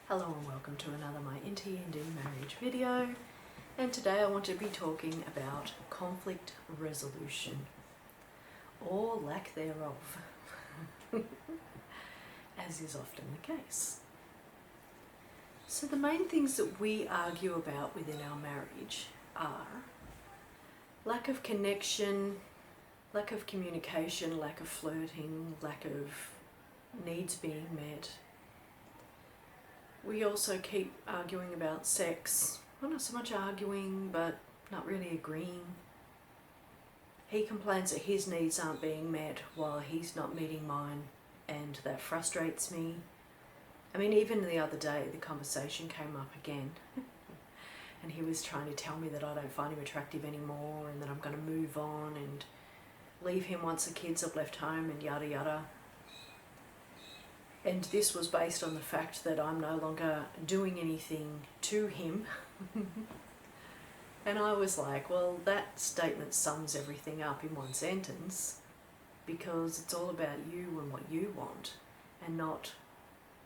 Hello and welcome to another My NT&D marriage video, and today I want to be talking about conflict resolution, or lack thereof, as is often the case. So the main things that we argue about within our marriage are lack of connection, lack of communication, lack of flirting, lack of needs being met. We also keep arguing about sex. Well, not so much arguing, but not really agreeing. He complains that his needs aren't being met while he's not meeting mine, and that frustrates me. I mean, even the other day, the conversation came up again. And he was trying to tell me that I don't find him attractive anymore, and that I'm going to move on and leave him once the kids have left home, and yada yada. And this was based on the fact that I'm no longer doing anything to him. And I was like, well, that statement sums everything up in one sentence, because it's all about you and what you want, and not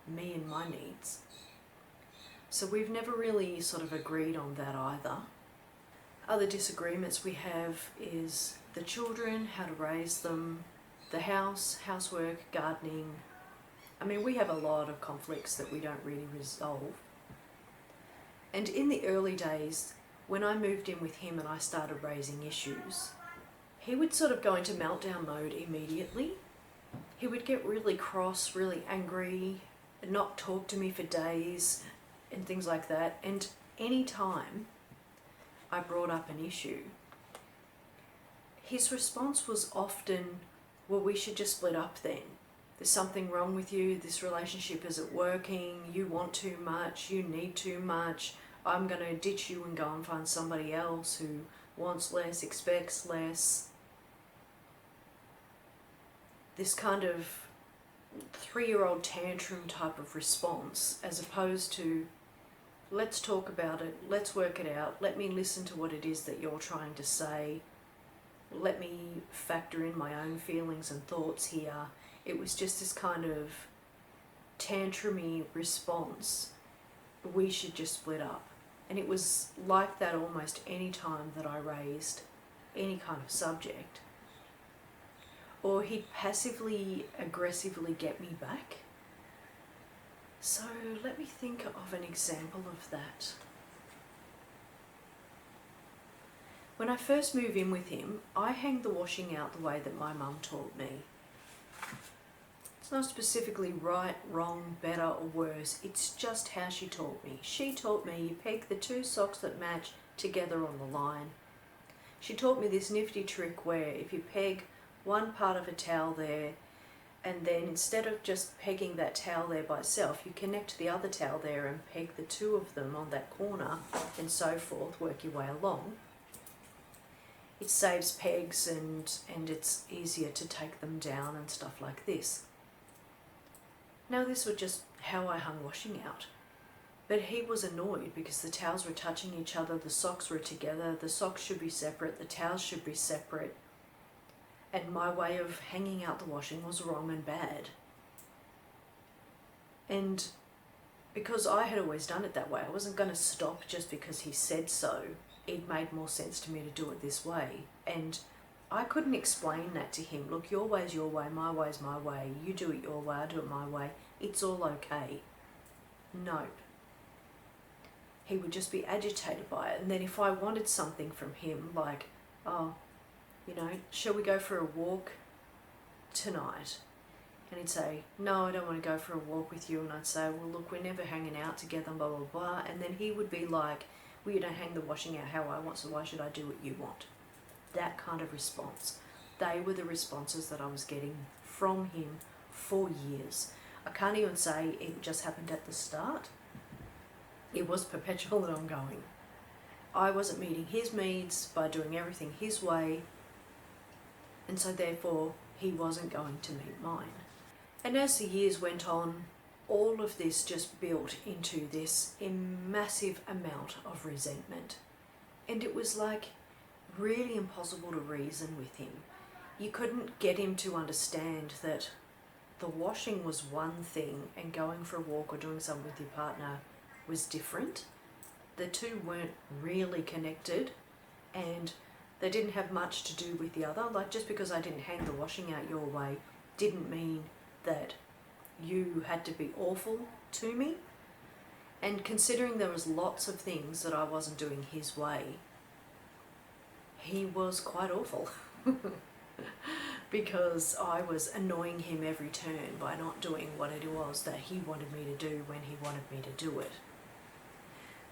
me and my needs. So we've never really sort of agreed on that either. Other disagreements we have is the children, how to raise them, the house, housework, gardening. I mean, we have a lot of conflicts that we don't really resolve. And in the early days, when I moved in with him and I started raising issues, he would sort of go into meltdown mode immediately. He would get really cross, really angry, and not talk to me for days and things like that. And any time I brought up an issue, his response was often, well, we should just split up then. There's something wrong with you, this relationship isn't working, you want too much, you need too much, I'm going to ditch you and go and find somebody else who wants less, expects less. This kind of 3-year-old tantrum type of response, as opposed to, let's talk about it, let's work it out, let me listen to what it is that you're trying to say, let me factor in my own feelings and thoughts here. It was just this kind of tantrumy response. We should just split up. And it was like that almost any time that I raised any kind of subject. Or he'd passively, aggressively get me back. So let me think of an example of that. When I first move in with him, I hang the washing out the way that my mum taught me. It's not specifically right, wrong, better or worse, it's just how she taught me. She taught me you peg the 2 socks that match together on the line. She taught me this nifty trick where if you peg one part of a towel there, and then instead of just pegging that towel there by itself, you connect the other towel there and peg the 2 of them on that corner, and so forth, work your way along. It saves pegs and it's easier to take them down and stuff like this. Now this was just how I hung washing out. But he was annoyed because the towels were touching each other, the socks were together, the socks should be separate, the towels should be separate. And my way of hanging out the washing was wrong and bad. And because I had always done it that way, I wasn't going to stop just because he said so. It made more sense to me to do it this way. And I couldn't explain that to him. Look, your way's your way, my way's my way. You do it your way, I do it my way. It's all okay. No. He would just be agitated by it. And then if I wanted something from him, like, oh, you know, shall we go for a walk tonight? And he'd say, no, I don't want to go for a walk with you. And I'd say, well, look, we're never hanging out together, blah, blah, blah. And then he would be like, well, you don't hang the washing out how I want, so why should I do what you want? That kind of response. They were the responses that I was getting from him for years. I can't even say it just happened at the start. It was perpetual and ongoing. I wasn't meeting his needs by doing everything his way, and so therefore he wasn't going to meet mine. And as the years went on, all of this just built into this massive amount of resentment. And it was like really impossible to reason with him. You couldn't get him to understand that the washing was one thing and going for a walk or doing something with your partner was different. The two weren't really connected, and they didn't have much to do with the other. Like, just because I didn't hang the washing out your way didn't mean that you had to be awful to me. And considering there was lots of things that I wasn't doing his way, he was quite awful. Because I was annoying him every turn by not doing what it was that he wanted me to do when he wanted me to do it.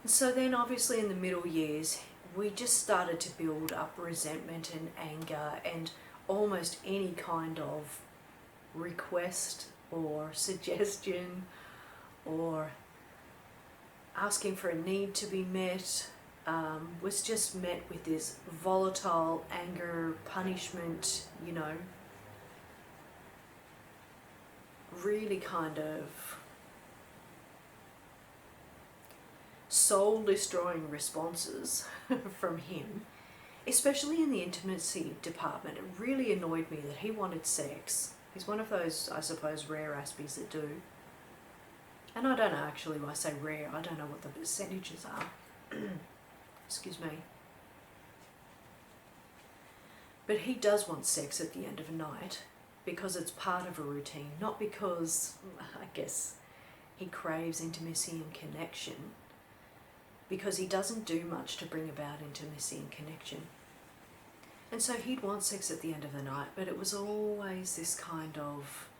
And so then obviously in the middle years, we just started to build up resentment and anger and almost any kind of request or suggestion or asking for a need to be met was just met with this volatile anger, punishment, you know, really kind of soul-destroying responses from him, especially in the intimacy department. It really annoyed me that he wanted sex. He's one of those, I suppose, rare Aspies that do. And I don't know, actually, when I say rare, I don't know what the percentages are. Excuse me. But he does want sex at the end of a night because it's part of a routine, not because, I guess, he craves intimacy and connection, because he doesn't do much to bring about intimacy and connection. And so he'd want sex at the end of the night, but it was always this kind of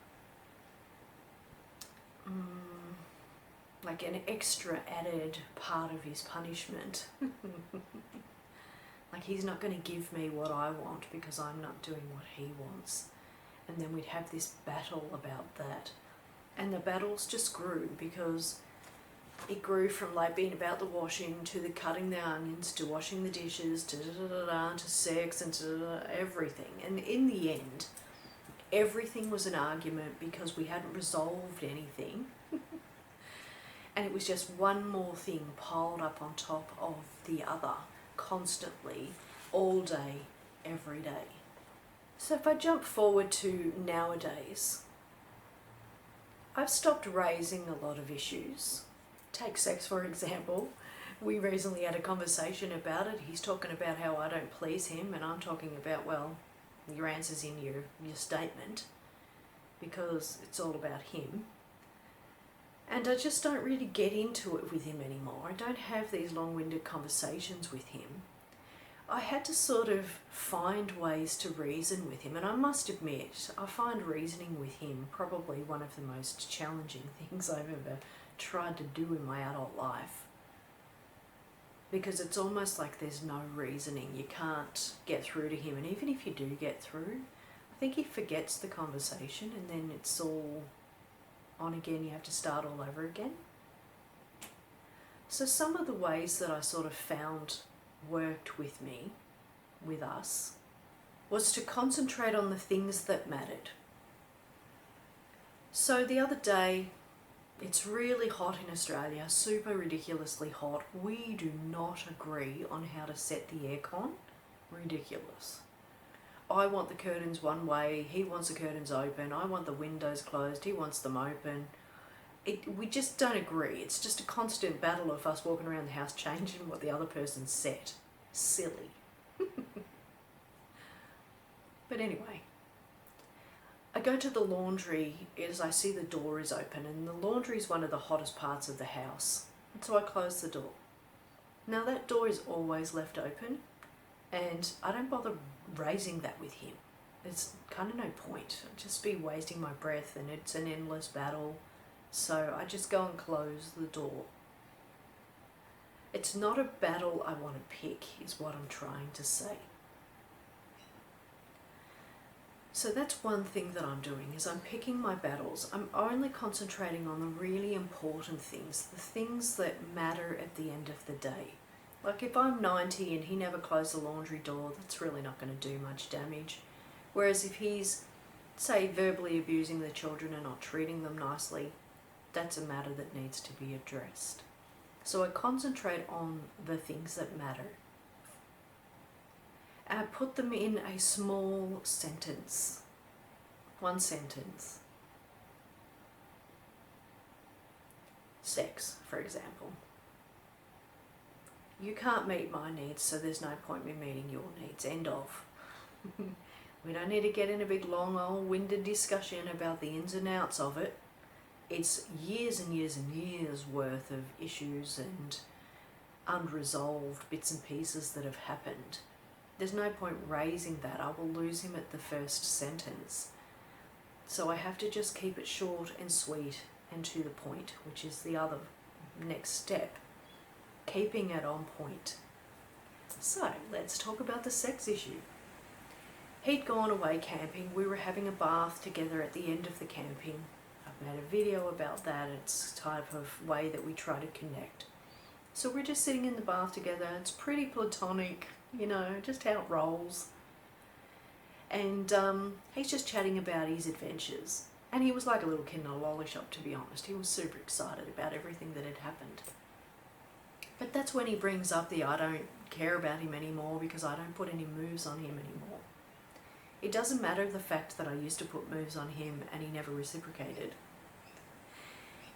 like an extra added part of his punishment. Like, he's not going to give me what I want because I'm not doing what he wants. And then we'd have this battle about that. And the battles just grew because it grew from like being about the washing to the cutting the onions to washing the dishes to to sex and to everything. And in the end, everything was an argument because we hadn't resolved anything. And it was just one more thing piled up on top of the other, constantly, all day, every day. So if I jump forward to nowadays, I've stopped raising a lot of issues. Take sex, for example. We recently had a conversation about it. He's talking about how I don't please him, and I'm talking about, well, your answer's in your statement, because it's all about him. And I just don't really get into it with him anymore. I don't have these long-winded conversations with him. I had to sort of find ways to reason with him, and I must admit, I find reasoning with him probably one of the most challenging things I've ever tried to do in my adult life. Because it's almost like there's no reasoning. You can't get through to him, and even if you do get through, I think he forgets the conversation and then it's all on again. You have to start all over again. So some of the ways that I sort of found worked with me, with us, was to concentrate on the things that mattered. So the other day, it's really hot in Australia, super ridiculously hot. We do not agree on how to set the aircon. Ridiculous. I want the curtains one way, he wants the curtains open. I want the windows closed, he wants them open. We just don't agree. It's just a constant battle of us walking around the house changing what the other person set. Silly. But anyway, I go to the laundry as I see the door is open, and the laundry is one of the hottest parts of the house. And so I close the door. Now that door is always left open, and I don't bother raising that with him. It's kind of no point. I'd just be wasting my breath, and it's an endless battle. So I just go and close the door. It's not a battle I want to pick, is what I'm trying to say. So that's one thing that I'm doing, is I'm picking my battles. I'm only concentrating on the really important things, the things that matter at the end of the day. Like if I'm 90 and he never closed the laundry door, that's really not going to do much damage. Whereas if he's, say, verbally abusing the children and not treating them nicely, that's a matter that needs to be addressed. So I concentrate on the things that matter. And I put them in a small sentence. One sentence. sex, for example. You can't meet my needs, so there's no point in me meeting your needs. End of. We don't need to get in a big long old winded discussion about the ins and outs of it. It's years and years and years worth of issues and unresolved bits and pieces that have happened. There's no point raising that. I will lose him at the first sentence. So I have to just keep it short and sweet and to the point, which is the other next step. Keeping it on point. So let's talk about the sex issue. He'd gone away camping. We were having a bath together at the end of the camping. I've made a video about that. It's a type of way that we try to connect. So we're just sitting in the bath together. It's pretty platonic, you know, just how it rolls. And he's just chatting about his adventures. And he was like a little kid in a lolly shop, to be honest. He was super excited about everything that had happened. But that's when he brings up the I don't care about him anymore because I don't put any moves on him anymore. It doesn't matter the fact that I used to put moves on him and he never reciprocated.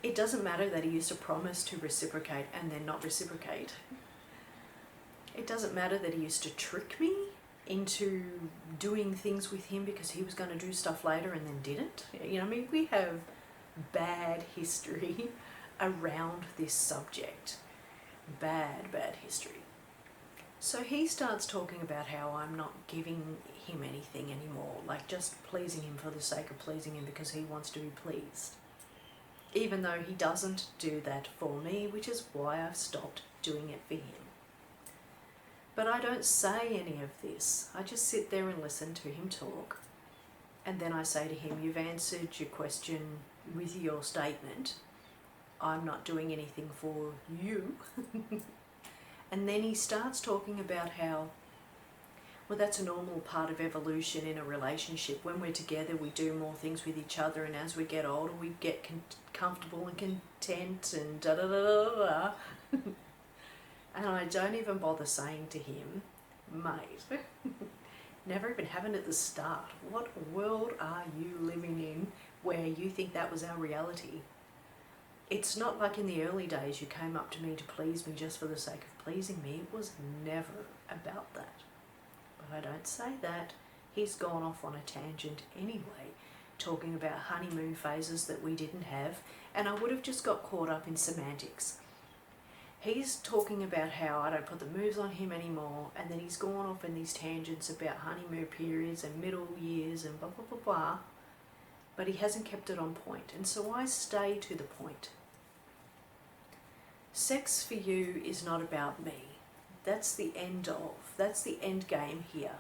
It doesn't matter that he used to promise to reciprocate and then not reciprocate. It doesn't matter that he used to trick me into doing things with him because he was going to do stuff later and then didn't. You know, I mean, we have bad history around this subject. Bad history. So he starts talking about how I'm not giving him anything anymore, like just pleasing him for the sake of pleasing him because he wants to be pleased. Even though he doesn't do that for me, which is why I've stopped doing it for him. But I don't say any of this. I just sit there and listen to him talk. And then I say to him, you've answered your question with your statement. I'm not doing anything for you. And then he starts talking about how, well, that's a normal part of evolution in a relationship. When we're together, we do more things with each other, and as we get older, we get comfortable and content and da-da-da-da-da. And I don't even bother saying to him, mate, never even happened at the start. What world are you living in where you think that was our reality? It's not like in the early days you came up to me to please me just for the sake of pleasing me. It was never about that. But I don't say that. He's gone off on a tangent anyway, talking about honeymoon phases that we didn't have, and I would have just got caught up in semantics. He's talking about how I don't put the moves on him anymore, and then he's gone off in these tangents about honeymoon periods and middle years and blah, blah, blah, blah. But he hasn't kept it on point, and so I stay to the point. Sex for you is not about me. That's the end of. That's the end game here.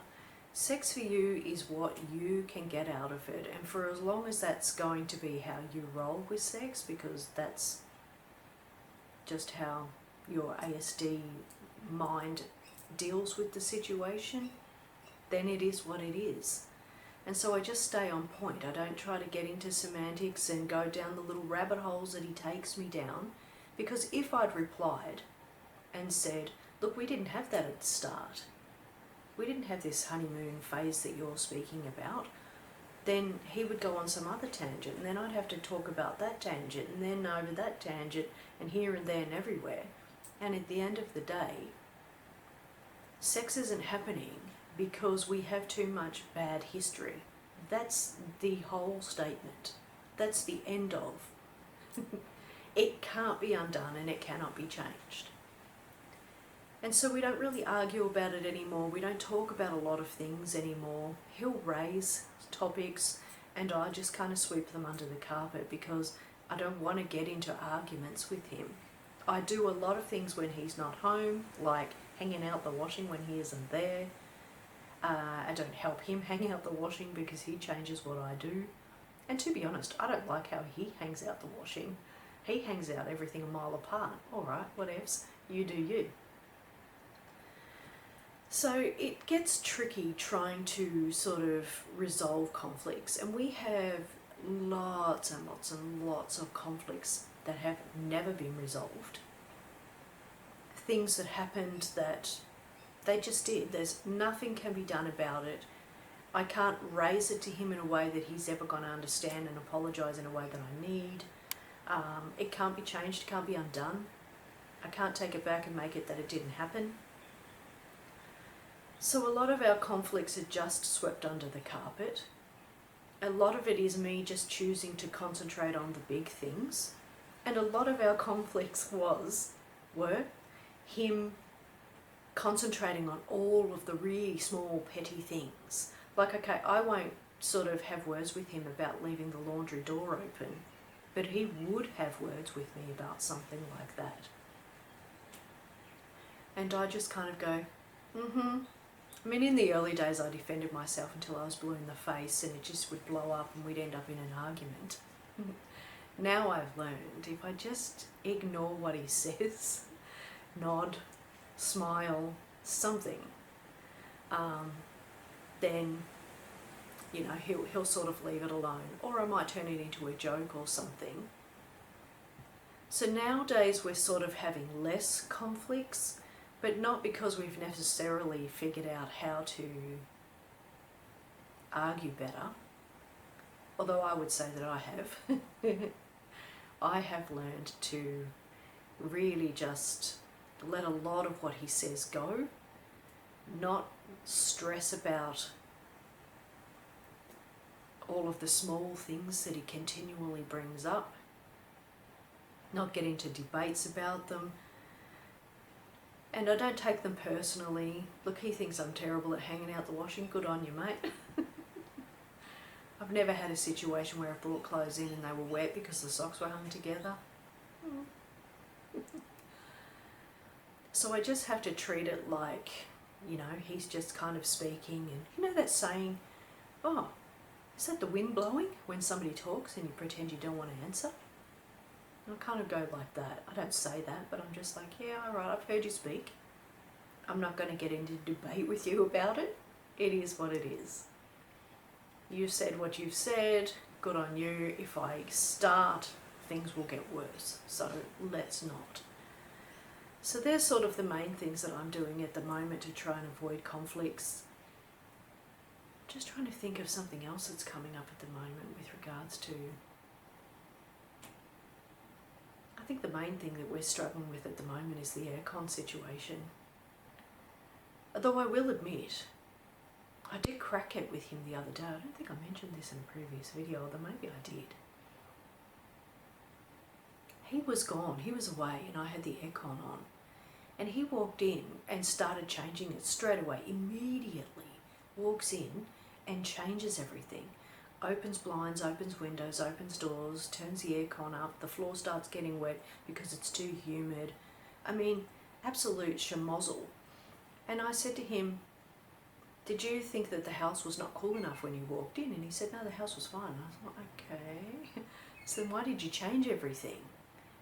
Sex for you is what you can get out of it, and for as long as that's going to be how you roll with sex, because that's just how your ASD mind deals with the situation, then it is what it is. And so I just stay on point. I don't try to get into semantics and go down the little rabbit holes that he takes me down, because if I'd replied and said, look, we didn't have that at the start. We didn't have this honeymoon phase that you're speaking about. Then he would go on some other tangent, and then I'd have to talk about that tangent, and then over that tangent, and here and there and everywhere. And at the end of the day, sex isn't happening because we have too much bad history. That's the whole statement. That's the end of. It can't be undone and it cannot be changed. And so we don't really argue about it anymore. We don't talk about a lot of things anymore. He'll raise topics and I just kind of sweep them under the carpet because I don't want to get into arguments with him. I do a lot of things when he's not home, like hanging out the washing when he isn't there. I don't help him hang out the washing because he changes what I do. And to be honest, I don't like how he hangs out the washing. He hangs out everything a mile apart. All right, whatevs, you do you. So it gets tricky trying to sort of resolve conflicts, and we have lots and lots and lots of conflicts that have never been resolved. Things that happened that they just did. There's nothing can be done about it. I can't raise it to him in a way that he's ever going to understand and apologise in a way that I need. It can't be changed, it can't be undone. I can't take it back and make it that it didn't happen. So a lot of our conflicts are just swept under the carpet. A lot of it is me just choosing to concentrate on the big things. And a lot of our conflicts were him concentrating on all of the really small petty things. Like, okay, I won't sort of have words with him about leaving the laundry door open, but he would have words with me about something like that. And I just kind of go, I mean, in the early days I defended myself until I was blue in the face and it just would blow up and we'd end up in an argument. Now I've learned if I just ignore what he says, nod, smile, something, then, you know, he'll sort of leave it alone. Or I might turn it into a joke or something. So nowadays we're sort of having less conflicts, but not because we've necessarily figured out how to argue better. Although I would say that I have. I have learned to really just let a lot of what he says go, not stress about all of the small things that he continually brings up, not get into debates about them. And I don't take them personally. Look, he thinks I'm terrible at hanging out the washing. Good on you, mate. I've never had a situation where I've brought clothes in and they were wet because the socks were hung together. So I just have to treat it like, you know, he's just kind of speaking. And you know that saying, oh, is that the wind blowing when somebody talks and you pretend you don't want to answer? And I kind of go like that. I don't say that, but I'm just like, yeah, all right, I've heard you speak. I'm not going to get into debate with you about it. It is what it is. You've said what you've said. Good on you. If I start, things will get worse. So let's not. So they're sort of the main things that I'm doing at the moment to try and avoid conflicts. Just trying to think of something else that's coming up at the moment with regards to... I think the main thing that we're struggling with at the moment is the aircon situation. Although I will admit, I did crack it with him the other day. I don't think I mentioned this in a previous video, although maybe I did. He was gone, he was away, and I had the aircon on. And he walked in and started changing it straight away, immediately. Walks in and changes everything. Opens blinds, opens windows, opens doors, turns the aircon up, the floor starts getting wet because it's too humid. I mean, absolute schmozzle. And I said to him, did you think that the house was not cool enough when you walked in? And he said, no, the house was fine. I was like, okay. So then why did you change everything?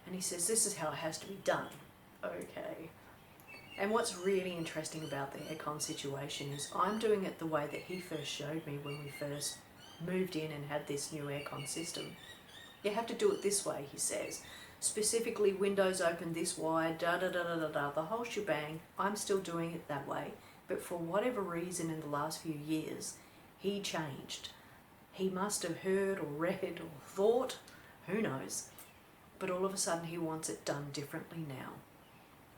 And he says, this is how it has to be done. Okay. And what's really interesting about the aircon situation is I'm doing it the way that he first showed me when we first moved in and had this new aircon system. You have to do it this way, he says. Specifically, windows open this wide, da-da-da-da-da-da, the whole shebang. I'm still doing it that way. But for whatever reason in the last few years, he changed. He must have heard or read or thought, who knows. But all of a sudden he wants it done differently now.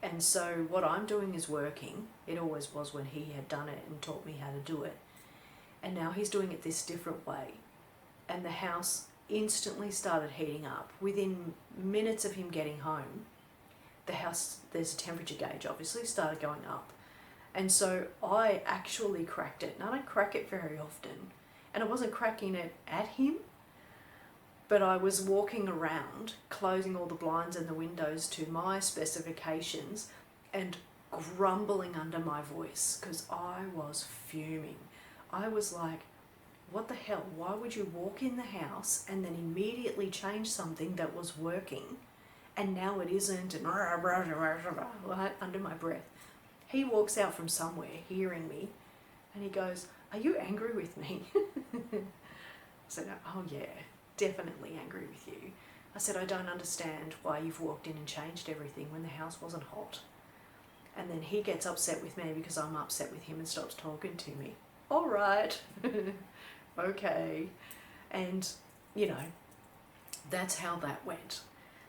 And so what I'm doing is working. It always was when he had done it and taught me how to do it. And now he's doing it this different way. And the house instantly started heating up. Within minutes of him getting home, the house, there's a temperature gauge obviously, started going up. And so I actually cracked it. And I don't crack it very often. And I wasn't cracking it at him, but I was walking around, closing all the blinds and the windows to my specifications and grumbling under my voice because I was fuming. I was like, what the hell? Why would you walk in the house and then immediately change something that was working and now it isn't, and under my breath. He walks out from somewhere hearing me and he goes, are you angry with me? I said, oh yeah, definitely angry with you. I said, I don't understand why you've walked in and changed everything when the house wasn't hot. And then he gets upset with me because I'm upset with him and stops talking to me. All right, okay. And, you know, that's how that went.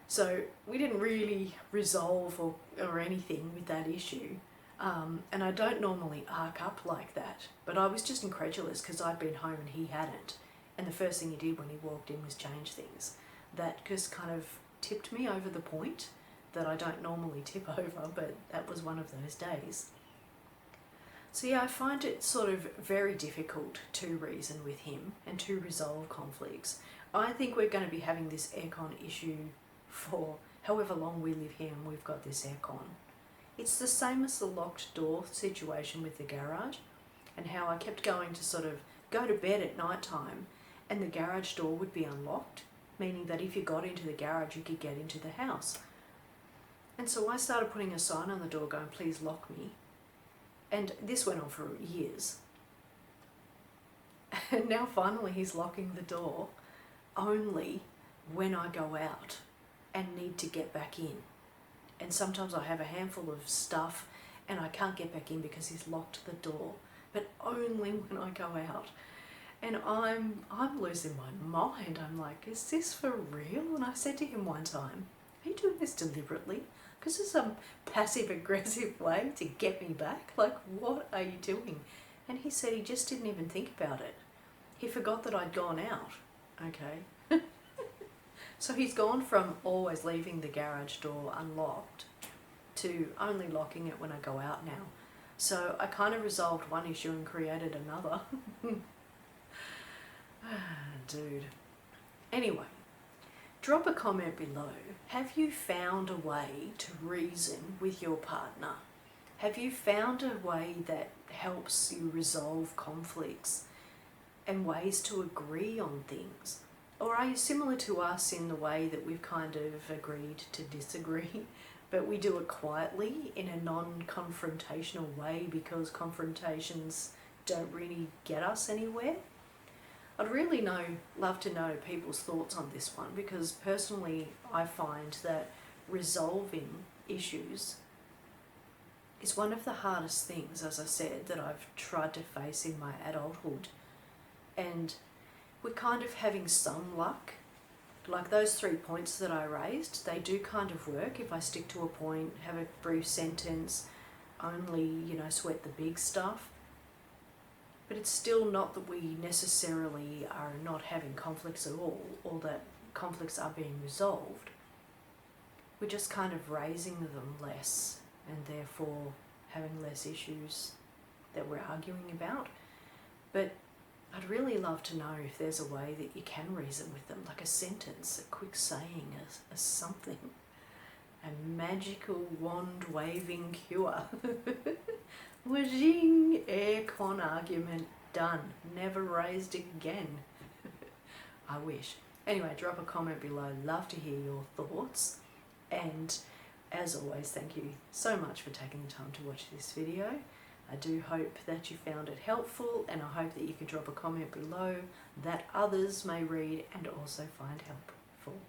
So we didn't really resolve or anything with that issue. And I don't normally arc up like that, but I was just incredulous because I'd been home and he hadn't. And the first thing he did when he walked in was change things. That just kind of tipped me over the point that I don't normally tip over, but that was one of those days. So yeah, I find it sort of very difficult to reason with him and to resolve conflicts. I think we're going to be having this aircon issue for however long we live here and we've got this aircon. It's the same as the locked door situation with the garage, and how I kept going to sort of go to bed at night time and the garage door would be unlocked, meaning that if you got into the garage you could get into the house. And so I started putting a sign on the door going, please lock me. And this went on for years. And now finally he's locking the door only when I go out and need to get back in. And sometimes I have a handful of stuff and I can't get back in because he's locked the door, but only when I go out. And I'm losing my mind. I'm like, is this for real? And I said to him one time, are you doing this deliberately? Because it's some passive aggressive way to get me back. Like, what are you doing? And he said he just didn't even think about it. He forgot that I'd gone out. Okay. So he's gone from always leaving the garage door unlocked to only locking it when I go out now. So I kind of resolved one issue and created another. Dude. Anyway, drop a comment below. Have you found a way to reason with your partner? Have you found a way that helps you resolve conflicts and ways to agree on things? Or are you similar to us in the way that we've kind of agreed to disagree, but we do it quietly in a non-confrontational way because confrontations don't really get us anywhere? I'd really love to know people's thoughts on this one, because personally I find that resolving issues is one of the hardest things, as I said, that I've tried to face in my adulthood. And we're kind of having some luck. Like those 3 points that I raised, they do kind of work if I stick to a point, have a brief sentence, only, sweat the big stuff. But it's still not that we necessarily are not having conflicts at all, or that conflicts are being resolved. We're just kind of raising them less, and therefore having less issues that we're arguing about. But I'd really love to know if there's a way that you can reason with them, like a sentence, a quick saying, a something, a magical wand-waving cure. Wajing, aircon argument done, never raised again. I wish. Anyway, drop a comment below, love to hear your thoughts, and as always, thank you so much for taking the time to watch this video. I do hope that you found it helpful, and I hope that you can drop a comment below that others may read and also find helpful.